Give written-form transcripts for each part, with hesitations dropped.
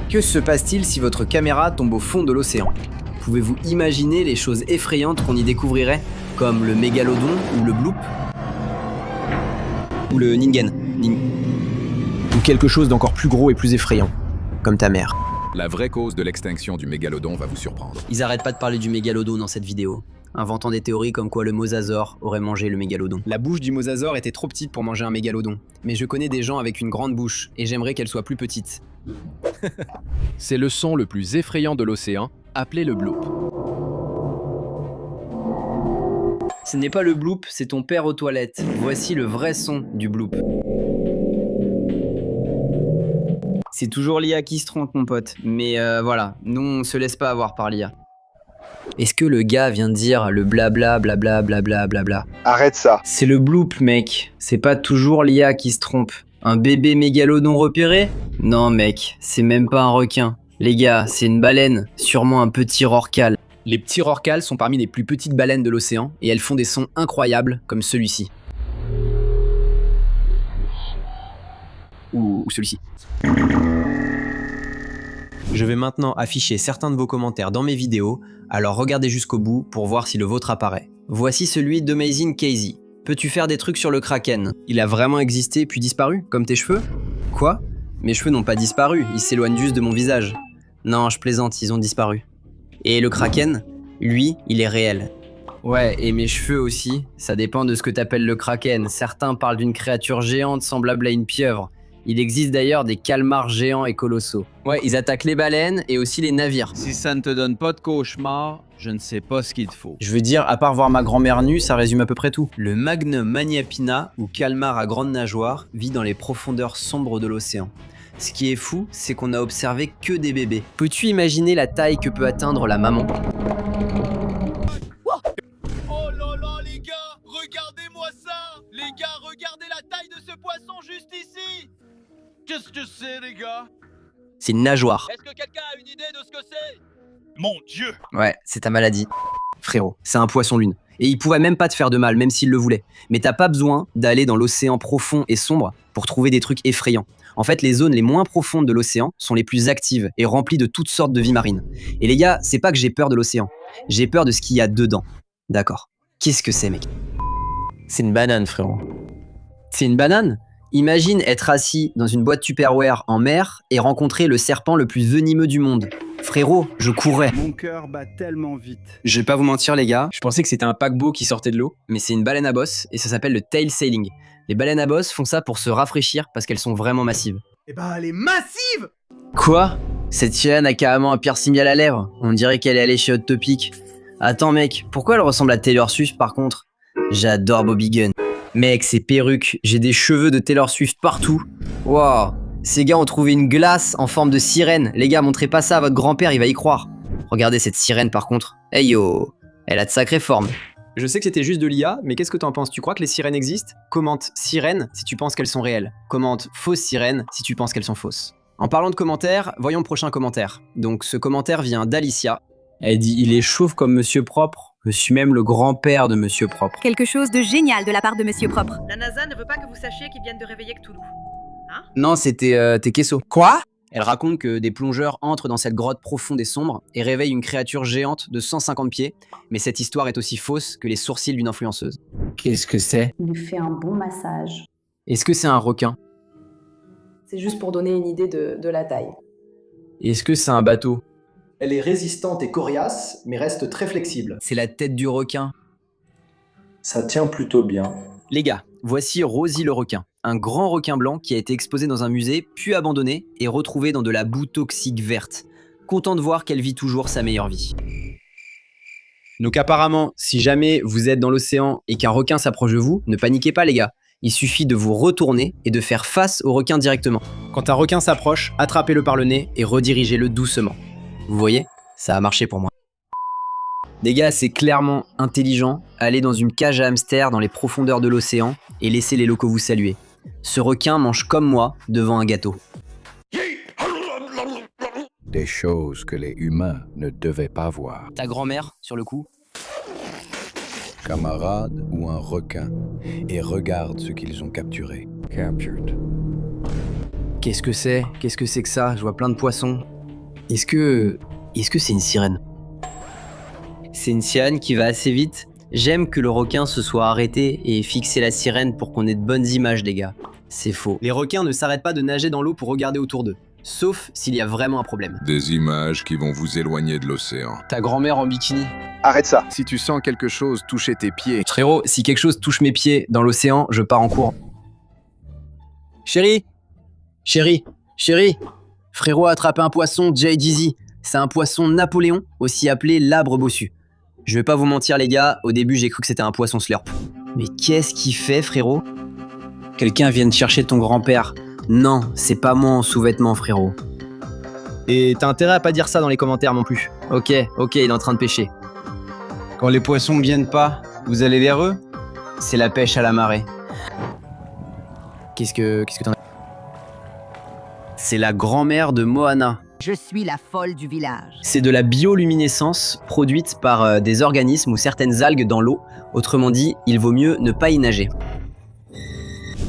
Que se passe-t-il si votre caméra tombe au fond de l'océan? Pouvez-vous imaginer les choses effrayantes qu'on y découvrirait, comme le mégalodon ou le bloop? Ou le ningen? Ou quelque chose d'encore plus gros et plus effrayant, comme ta mère. La vraie cause de l'extinction du mégalodon va vous surprendre. Ils arrêtent pas de parler du mégalodon dans cette vidéo, inventant des théories comme quoi le mosasaure aurait mangé le mégalodon. La bouche du mosasaure était trop petite pour manger un mégalodon, mais je connais des gens avec une grande bouche, et j'aimerais qu'elle soit plus petite. C'est le son le plus effrayant de l'océan, appelé le bloop. Ce n'est pas le bloop, c'est ton père aux toilettes. Voici le vrai son du bloop. C'est toujours l'IA qui se trompe, mon pote. Mais voilà, nous on se laisse pas avoir par l'IA. Est-ce que le gars vient de dire le blabla blabla blabla blabla? Arrête ça. C'est le bloop, mec. C'est pas toujours l'IA qui se trompe. Un bébé mégalodon repéré? Non, mec, c'est même pas un requin. Les gars, c'est une baleine, sûrement un petit rorqual. Les petits rorquals sont parmi les plus petites baleines de l'océan et elles font des sons incroyables comme celui-ci. Ou celui-ci. Je vais maintenant afficher certains de vos commentaires dans mes vidéos, alors regardez jusqu'au bout pour voir si le vôtre apparaît. Voici celui d'Amazing Casey. Peux-tu faire des trucs sur le kraken? Il a vraiment existé puis disparu, comme tes cheveux? Quoi? Mes cheveux n'ont pas disparu, ils s'éloignent juste de mon visage. Non, je plaisante, ils ont disparu. Et le kraken, lui, il est réel. Ouais, et mes cheveux aussi, ça dépend de ce que t'appelles le kraken. Certains parlent d'une créature géante semblable à une pieuvre. Il existe d'ailleurs des calmars géants et colossaux. Ouais, ils attaquent les baleines et aussi les navires. Si ça ne te donne pas de cauchemar, je ne sais pas ce qu'il te faut. Je veux dire, à part voir ma grand-mère nue, ça résume à peu près tout. Le Magnum maniapina, ou calmar à grande nageoire, vit dans les profondeurs sombres de l'océan. Ce qui est fou, c'est qu'on a observé que des bébés. Peux-tu imaginer la taille que peut atteindre la maman? Oh là là les gars, regardez-moi ça! Les gars, regardez la taille de ce poisson juste ici! Qu'est-ce que c'est les gars? C'est une nageoire. Est-ce que quelqu'un a une idée de ce que c'est? Mon Dieu! Ouais, c'est ta maladie. Frérot, c'est un poisson-lune. Et il pourrait même pas te faire de mal, même s'il le voulait. Mais t'as pas besoin d'aller dans l'océan profond et sombre pour trouver des trucs effrayants. En fait, les zones les moins profondes de l'océan sont les plus actives et remplies de toutes sortes de vie marine. Et les gars, c'est pas que j'ai peur de l'océan. J'ai peur de ce qu'il y a dedans. D'accord. Qu'est-ce que c'est, mec? C'est une banane, frérot. C'est une banane? Imagine être assis dans une boîte Tupperware en mer et rencontrer le serpent le plus venimeux du monde. Frérot, je courrais. Mon cœur bat tellement vite. Je vais pas vous mentir les gars, je pensais que c'était un paquebot qui sortait de l'eau, mais c'est une baleine à bosse et ça s'appelle le tail sailing. Les baleines à bosse font ça pour se rafraîchir parce qu'elles sont vraiment massives. Eh ben, elle est massive! Quoi? Cette sirène a carrément un piercing à la lèvre. On dirait qu'elle est allée chez Hot Topic. Attends mec, pourquoi elle ressemble à Taylor Swift par contre? J'adore Bobby Gun. Mec, ces perruques, j'ai des cheveux de Taylor Swift partout. Waouh, ces gars ont trouvé une glace en forme de sirène. Les gars, montrez pas ça à votre grand-père, il va y croire. Regardez cette sirène par contre. Hey yo, elle a de sacrées formes. Je sais que c'était juste de l'IA, mais qu'est-ce que t'en penses? Tu crois que les sirènes existent? Commente sirène si tu penses qu'elles sont réelles. Commente fausse sirène si tu penses qu'elles sont fausses. En parlant de commentaires, voyons le prochain commentaire. Donc ce commentaire vient d'Alicia. Elle dit « Il est chauve comme Monsieur Propre. Je suis même le grand-père de Monsieur Propre. » Quelque chose de génial de la part de Monsieur Propre. La NASA ne veut pas que vous sachiez qu'ils viennent de réveiller Cthulhu. Hein? Non, c'était Tekeso. Quoi? Elle raconte que des plongeurs entrent dans cette grotte profonde et sombre et réveillent une créature géante de 150 pieds, mais cette histoire est aussi fausse que les sourcils d'une influenceuse. Qu'est-ce que c'est? Il lui fait un bon massage. Est-ce que c'est un requin? C'est juste pour donner une idée de la taille. Est-ce que c'est un bateau? Elle est résistante et coriace, mais reste très flexible. C'est la tête du requin. Ça tient plutôt bien. Les gars, voici Rosie le requin, un grand requin blanc qui a été exposé dans un musée, puis abandonné et retrouvé dans de la boue toxique verte. Content de voir qu'elle vit toujours sa meilleure vie. Donc apparemment, si jamais vous êtes dans l'océan et qu'un requin s'approche de vous, ne paniquez pas les gars. Il suffit de vous retourner et de faire face au requin directement. Quand un requin s'approche, attrapez-le par le nez et redirigez-le doucement. Vous voyez? Ça a marché pour moi. Les gars, c'est clairement intelligent. Aller dans une cage à hamster dans les profondeurs de l'océan et laisser les locaux vous saluer. Ce requin mange comme moi devant un gâteau. Des choses que les humains ne devaient pas voir. Ta grand-mère, sur le coup? Camarade ou un requin, et regarde ce qu'ils ont capturé. Qu'est-ce que c'est? Qu'est-ce que c'est que ça? Je vois plein de poissons. Est-ce que c'est une sirène? C'est une sirène qui va assez vite. J'aime que le requin se soit arrêté et fixé la sirène pour qu'on ait de bonnes images, les gars. C'est faux. Les requins ne s'arrêtent pas de nager dans l'eau pour regarder autour d'eux. Sauf s'il y a vraiment un problème. Des images qui vont vous éloigner de l'océan. Ta grand-mère en bikini. Arrête ça. Si tu sens quelque chose toucher tes pieds, Frérot, si quelque chose touche mes pieds dans l'océan, je pars en courant. Chérie, frérot a attrapé un poisson Jay Dizzy. C'est un poisson Napoléon, aussi appelé labre bossu. Je vais pas vous mentir les gars, au début j'ai cru que c'était un poisson slurp. Mais qu'est-ce qu'il fait frérot? Quelqu'un vient de chercher ton grand-père. Non, c'est pas moi en sous-vêtements frérot. Et t'as intérêt à pas dire ça dans les commentaires non plus. Ok, il est en train de pêcher. Quand les poissons viennent pas, vous allez vers eux? C'est la pêche à la marée. Qu'est-ce que t'en as? C'est la grand-mère de Moana. Je suis la folle du village. C'est de la bioluminescence produite par des organismes ou certaines algues dans l'eau. Autrement dit, il vaut mieux ne pas y nager.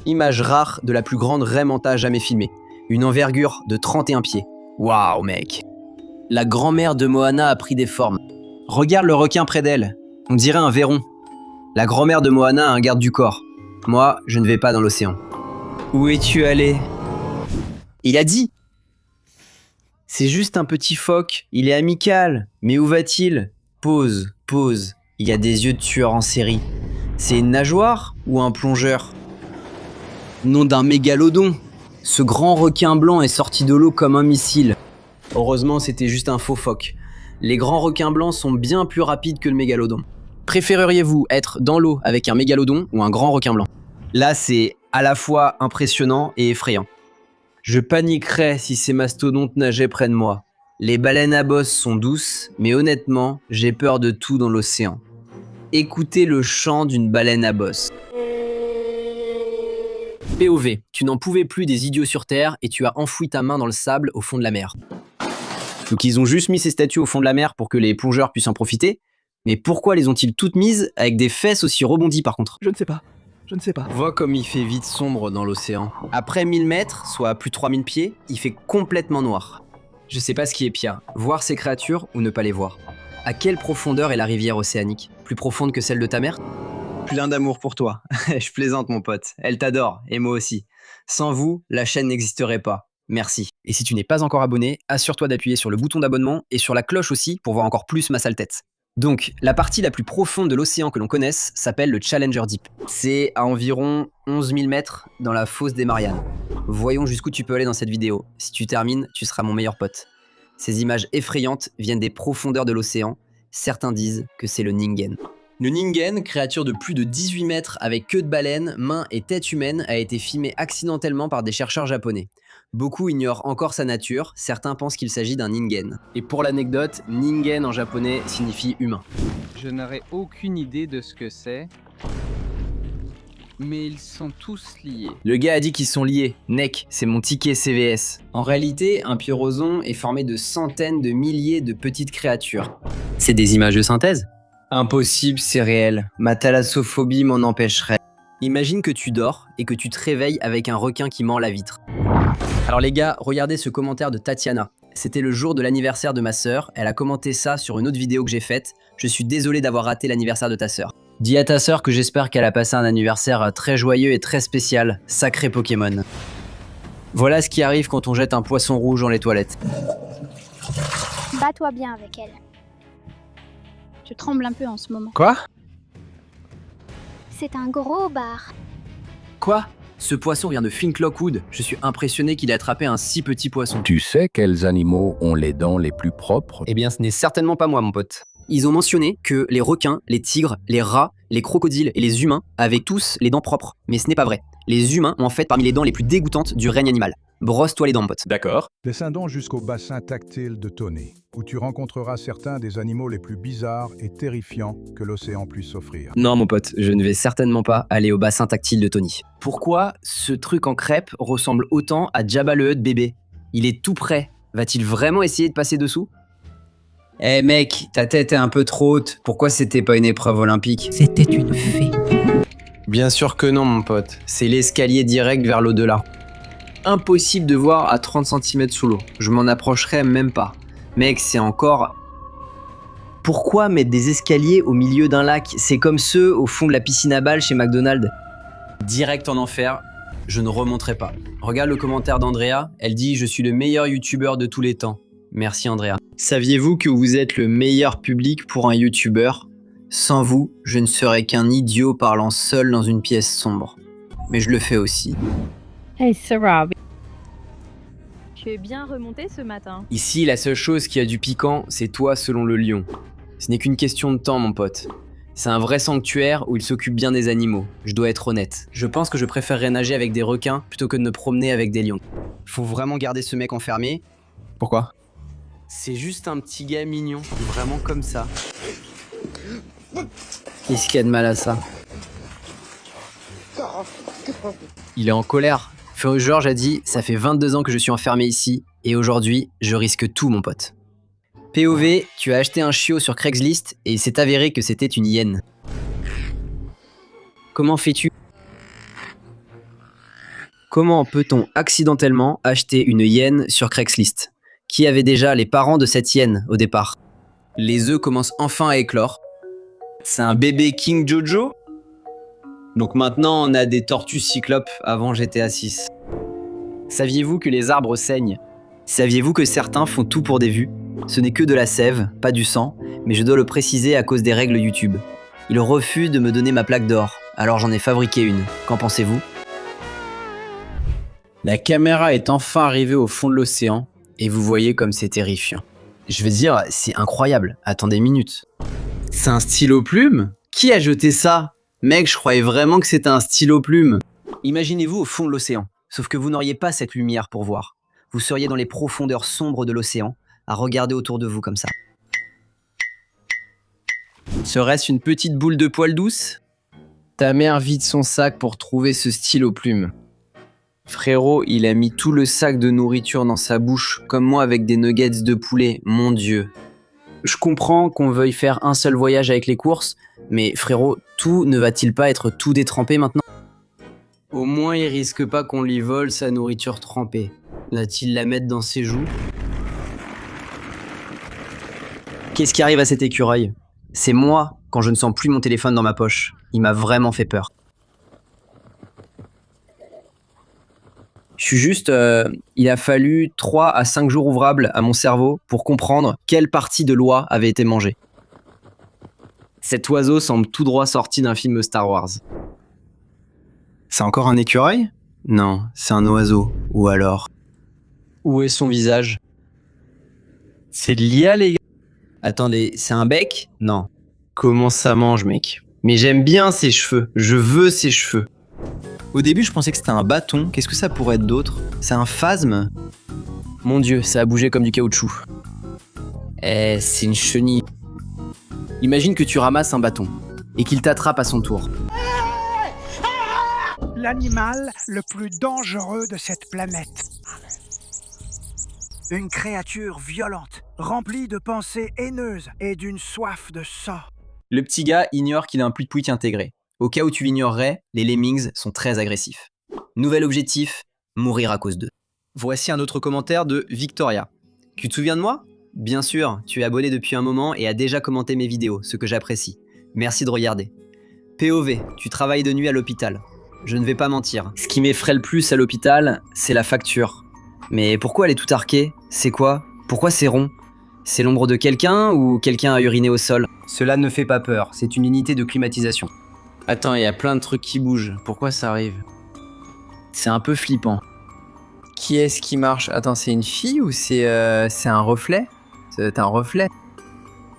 Image rare de la plus grande raie manta jamais filmée. Une envergure de 31 pieds. Waouh mec. La grand-mère de Moana a pris des formes. Regarde le requin près d'elle. On dirait un verron. La grand-mère de Moana a un garde du corps. Moi, je ne vais pas dans l'océan. Où es-tu allé? Il a dit. C'est juste un petit phoque, il est amical. Mais où va-t-il? Pause. Il y a des yeux de tueur en série. C'est une nageoire ou un plongeur? Nom d'un mégalodon. Ce grand requin blanc est sorti de l'eau comme un missile. Heureusement, c'était juste un faux phoque. Les grands requins blancs sont bien plus rapides que le mégalodon. Préféreriez-vous être dans l'eau avec un mégalodon ou un grand requin blanc? Là, c'est à la fois impressionnant et effrayant. Je paniquerais si ces mastodontes nageaient près de moi. Les baleines à bosse sont douces, mais honnêtement, j'ai peur de tout dans l'océan. Écoutez le chant d'une baleine à bosse. POV, tu n'en pouvais plus des idiots sur Terre et tu as enfoui ta main dans le sable au fond de la mer. Donc ils ont juste mis ces statues au fond de la mer pour que les plongeurs puissent en profiter. Mais pourquoi les ont-ils toutes mises avec des fesses aussi rebondies par contre? Je ne sais pas. Vois comme il fait vite sombre dans l'océan. Après 1000 mètres, soit plus de 3000 pieds, il fait complètement noir. Je sais pas ce qui est pire, voir ces créatures ou ne pas les voir. À quelle profondeur est la rivière océanique? Plus profonde que celle de ta mère? Plein d'amour pour toi. Je plaisante mon pote, elle t'adore, et moi aussi. Sans vous, la chaîne n'existerait pas. Merci. Et si tu n'es pas encore abonné, assure-toi d'appuyer sur le bouton d'abonnement et sur la cloche aussi pour voir encore plus ma sale tête. Donc, la partie la plus profonde de l'océan que l'on connaisse s'appelle le Challenger Deep. C'est à environ 11 000 mètres dans la fosse des Mariannes. Voyons jusqu'où tu peux aller dans cette vidéo. Si tu termines, tu seras mon meilleur pote. Ces images effrayantes viennent des profondeurs de l'océan. Certains disent que c'est le Ningen. Le Ningen, créature de plus de 18 mètres avec queue de baleine, main et tête humaine, a été filmé accidentellement par des chercheurs japonais. Beaucoup ignorent encore sa nature, certains pensent qu'il s'agit d'un Ningen. Et pour l'anecdote, Ningen en japonais signifie humain. Je n'aurais aucune idée de ce que c'est, mais ils sont tous liés. Le gars a dit qu'ils sont liés. Nek, c'est mon ticket CVS. En réalité, un pyroson est formé de centaines de milliers de petites créatures. C'est des images de synthèse? Impossible, c'est réel. Ma thalassophobie m'en empêcherait. Imagine que tu dors et que tu te réveilles avec un requin qui mord la vitre. Alors les gars, regardez ce commentaire de Tatiana. C'était le jour de l'anniversaire de ma sœur, elle a commenté ça sur une autre vidéo que j'ai faite. Je suis désolé d'avoir raté l'anniversaire de ta sœur. Dis à ta sœur que j'espère qu'elle a passé un anniversaire très joyeux et très spécial. Sacré Pokémon. Voilà ce qui arrive quand on jette un poisson rouge dans les toilettes. Bats-toi bien avec elle. Je tremble un peu en ce moment. Quoi? C'est un gros bar. Quoi? Ce poisson vient de Finklockwood. Je suis impressionné qu'il ait attrapé un si petit poisson. Tu sais quels animaux ont les dents les plus propres? Eh bien, ce n'est certainement pas moi, mon pote. Ils ont mentionné que les requins, les tigres, les rats, les crocodiles et les humains avaient tous les dents propres. Mais ce n'est pas vrai. Les humains ont en fait parmi les dents les plus dégoûtantes du règne animal. Brosse-toi les dents, mon pote. D'accord. Descendons jusqu'au bassin tactile de Tony, où tu rencontreras certains des animaux les plus bizarres et terrifiants que l'océan puisse offrir. Non, mon pote, je ne vais certainement pas aller au bassin tactile de Tony. Pourquoi ce truc en crêpe ressemble autant à Jabba le Hutt bébé? Il est tout prêt. Va-t-il vraiment essayer de passer dessous? Eh mec, ta tête est un peu trop haute. Pourquoi c'était pas une épreuve olympique? C'était une fée. Bien sûr que non, mon pote. C'est l'escalier direct vers l'au-delà. Impossible de voir à 30 cm sous l'eau. Je m'en approcherai même pas. Mec, c'est encore... Pourquoi mettre des escaliers au milieu d'un lac? C'est comme ceux au fond de la piscine à balles chez McDonald's. Direct en enfer, je ne remonterai pas. Regarde le commentaire d'Andrea, elle dit « Je suis le meilleur youtubeur de tous les temps ». Merci Andrea. Saviez-vous que vous êtes le meilleur public pour un youtubeur? Sans vous, je ne serais qu'un idiot parlant seul dans une pièce sombre. Mais je le fais aussi. Hey, c'est Rob. Tu es bien remonté ce matin. Ici, la seule chose qui a du piquant, c'est toi selon le lion. Ce n'est qu'une question de temps, mon pote. C'est un vrai sanctuaire où il s'occupe bien des animaux, je dois être honnête. Je pense que je préférerais nager avec des requins plutôt que de me promener avec des lions. Faut vraiment garder ce mec enfermé. Pourquoi? C'est juste un petit gars mignon, vraiment comme ça. Qu'est-ce qu'il y a de mal à ça? Il est en colère. Feu George a dit « Ça fait 22 ans que je suis enfermé ici, et aujourd'hui, je risque tout, mon pote. » POV, tu as acheté un chiot sur Craigslist, et il s'est avéré que c'était une hyène. Comment fais-tu? Comment peut-on accidentellement acheter une hyène sur Craigslist? Qui avait déjà les parents de cette hyène au départ? Les œufs commencent enfin à éclore. C'est un bébé King Jojo? Donc maintenant on a des tortues cyclopes, avant GTA 6. Saviez-vous que les arbres saignent? Saviez-vous que certains font tout pour des vues? Ce n'est que de la sève, pas du sang, mais je dois le préciser à cause des règles YouTube. Ils refusent de me donner ma plaque d'or, alors j'en ai fabriqué une. Qu'en pensez-vous? La caméra est enfin arrivée au fond de l'océan, et vous voyez comme c'est terrifiant. Je veux dire, c'est incroyable. Attendez une minute. C'est un stylo plume? Qui a jeté ça? Mec, je croyais vraiment que c'était un stylo plume. Imaginez-vous au fond de l'océan, sauf que vous n'auriez pas cette lumière pour voir. Vous seriez dans les profondeurs sombres de l'océan, à regarder autour de vous comme ça. Serait-ce une petite boule de poil douce? Ta mère vide son sac pour trouver ce stylo plume. Frérot, il a mis tout le sac de nourriture dans sa bouche, comme moi avec des nuggets de poulet, mon Dieu. Je comprends qu'on veuille faire un seul voyage avec les courses, mais frérot, tout ne va-t-il pas être tout détrempé maintenant? Au moins, il risque pas qu'on lui vole sa nourriture trempée. Va-t-il la mettre dans ses joues? Qu'est-ce qui arrive à cet écureuil? C'est moi, quand je ne sens plus mon téléphone dans ma poche. Il m'a vraiment fait peur. Je suis juste... il a fallu 3 à 5 jours ouvrables à mon cerveau pour comprendre quelle partie de l'oie avait été mangée. Cet oiseau semble tout droit sorti d'un film Star Wars. C'est encore un écureuil? Non, c'est un oiseau. Ou alors... Où est son visage? C'est l'IA, les gars? Attendez, c'est un bec? Non. Comment ça mange, mec? Mais j'aime bien ses cheveux. Je veux ses cheveux. Au début, je pensais que c'était un bâton. Qu'est-ce que ça pourrait être d'autre? C'est un phasme? Mon Dieu, ça a bougé comme du caoutchouc. Eh, c'est une chenille. Imagine que tu ramasses un bâton et qu'il t'attrape à son tour. L'animal le plus dangereux de cette planète. Une créature violente, remplie de pensées haineuses et d'une soif de sang. Le petit gars ignore qu'il a un puits de pouic intégré. Au cas où tu l'ignorerais, les lemmings sont très agressifs. Nouvel objectif, mourir à cause d'eux. Voici un autre commentaire de Victoria. Tu te souviens de moi? Bien sûr, tu es abonné depuis un moment et as déjà commenté mes vidéos, ce que j'apprécie. Merci de regarder. POV, tu travailles de nuit à l'hôpital. Je ne vais pas mentir. Ce qui m'effraie le plus à l'hôpital, c'est la facture. Mais pourquoi elle est tout arquée? C'est quoi? Pourquoi c'est rond? C'est l'ombre de quelqu'un ou quelqu'un a uriné au sol? Cela ne fait pas peur, c'est une unité de climatisation. Attends, il y a plein de trucs qui bougent. Pourquoi ça arrive? C'est un peu flippant. Qui est-ce qui marche? Attends, c'est une fille ou c'est un reflet? C'est un reflet.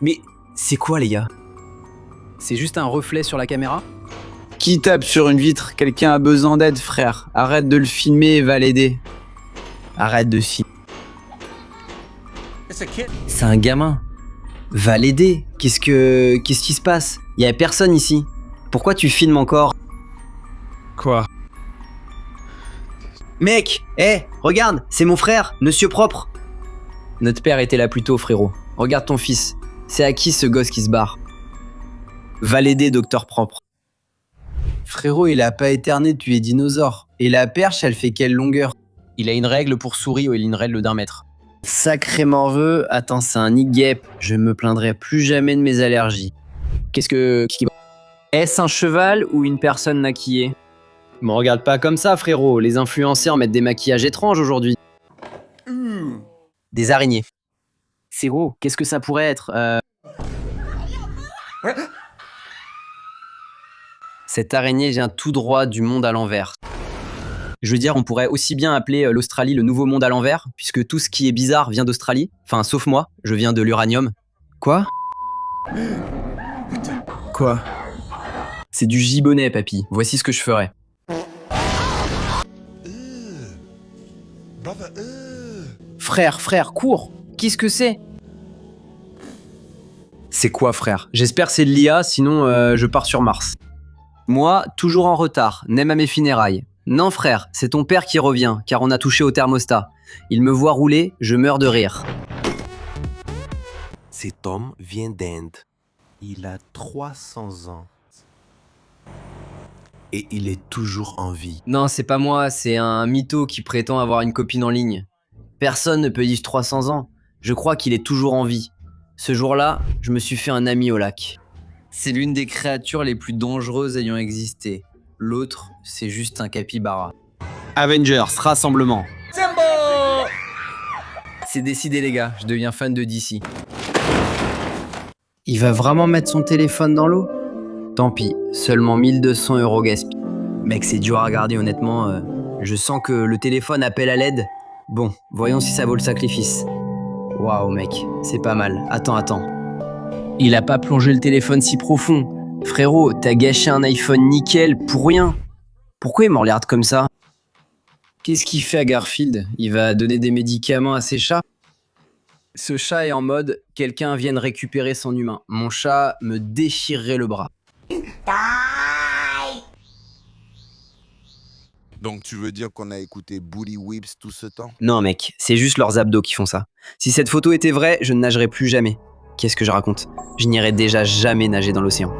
Mais c'est quoi, les gars? C'est juste un reflet sur la caméra? Qui tape sur une vitre? Quelqu'un a besoin d'aide, frère. Arrête de le filmer et va l'aider. Arrête de filmer. C'est un gamin. Va l'aider. Qu'est-ce qui se passe? Il y a personne ici. Pourquoi tu filmes encore? Quoi? Mec, regarde, c'est mon frère, Monsieur Propre. Notre père était là plus tôt, frérot. Regarde ton fils. C'est à qui ce gosse qui se barre? Va l'aider, Docteur Propre. Frérot, il a pas éterné depuis les dinosaures. Et la perche, elle fait quelle longueur? Il a une règle pour souris et il a une règle d'1 mètre. Sacrément heureux. Attends, c'est un nid guêpe. Je me plaindrai plus jamais de mes allergies. Qu'est-ce que... Est-ce un cheval ou une personne maquillée? Me regarde pas comme ça, frérot. Les influenceurs mettent des maquillages étranges aujourd'hui. Des araignées. C'est gros. Qu'est-ce que ça pourrait être? Cette araignée vient tout droit du monde à l'envers. Je veux dire, on pourrait aussi bien appeler l'Australie le nouveau monde à l'envers, puisque tout ce qui est bizarre vient d'Australie. Enfin, sauf moi, je viens de l'uranium. Quoi? Quoi? C'est du gibbonnet, papy. Voici ce que je ferais. Frère, cours! Qu'est-ce que c'est? C'est quoi, frère? J'espère c'est de l'IA, sinon je pars sur Mars. Moi, toujours en retard, même à mes funérailles. Non, frère, c'est ton père qui revient, car on a touché au thermostat. Il me voit rouler, je meurs de rire. Cet homme vient d'Inde. Il a 300 ans. Et il est toujours en vie. Non, c'est pas moi, c'est un mytho qui prétend avoir une copine en ligne. Personne ne peut vivre 300 ans. Je crois qu'il est toujours en vie. Ce jour-là, je me suis fait un ami au lac. C'est l'une des créatures les plus dangereuses ayant existé. L'autre, c'est juste un capybara. Avengers, rassemblement. C'est décidé les gars, je deviens fan de DC. Il va vraiment mettre son téléphone dans l'eau? Tant pis, seulement 1200 € gaspillés. Mec, c'est dur à regarder honnêtement. Je sens que le téléphone appelle à l'aide. Bon, voyons si ça vaut le sacrifice. Waouh mec, c'est pas mal. Attends. Il a pas plongé le téléphone si profond. Frérot, t'as gâché un iPhone nickel pour rien. Pourquoi il me regarde comme ça? Qu'est-ce qu'il fait à Garfield? Il va donner des médicaments à ses chats? Ce chat est en mode « quelqu'un vienne récupérer son humain ». Mon chat me déchirerait le bras. Donc tu veux dire qu'on a écouté Bully Whips tout ce temps? Non mec, c'est juste leurs abdos qui font ça. Si cette photo était vraie, je ne nagerais plus jamais. Qu'est-ce que je raconte? Je n'irai déjà jamais nager dans l'océan.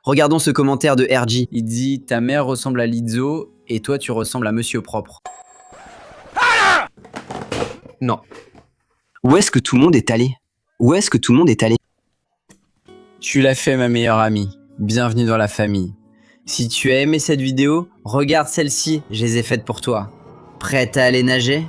Regardons ce commentaire de RG. Il dit « Ta mère ressemble à Lizzo et toi tu ressembles à Monsieur Propre. » Non. Où est-ce que tout le monde est allé? Tu l'as fait ma meilleure amie. Bienvenue dans la famille. Si tu as aimé cette vidéo, regarde celle-ci, je les ai faites pour toi. Prête à aller nager?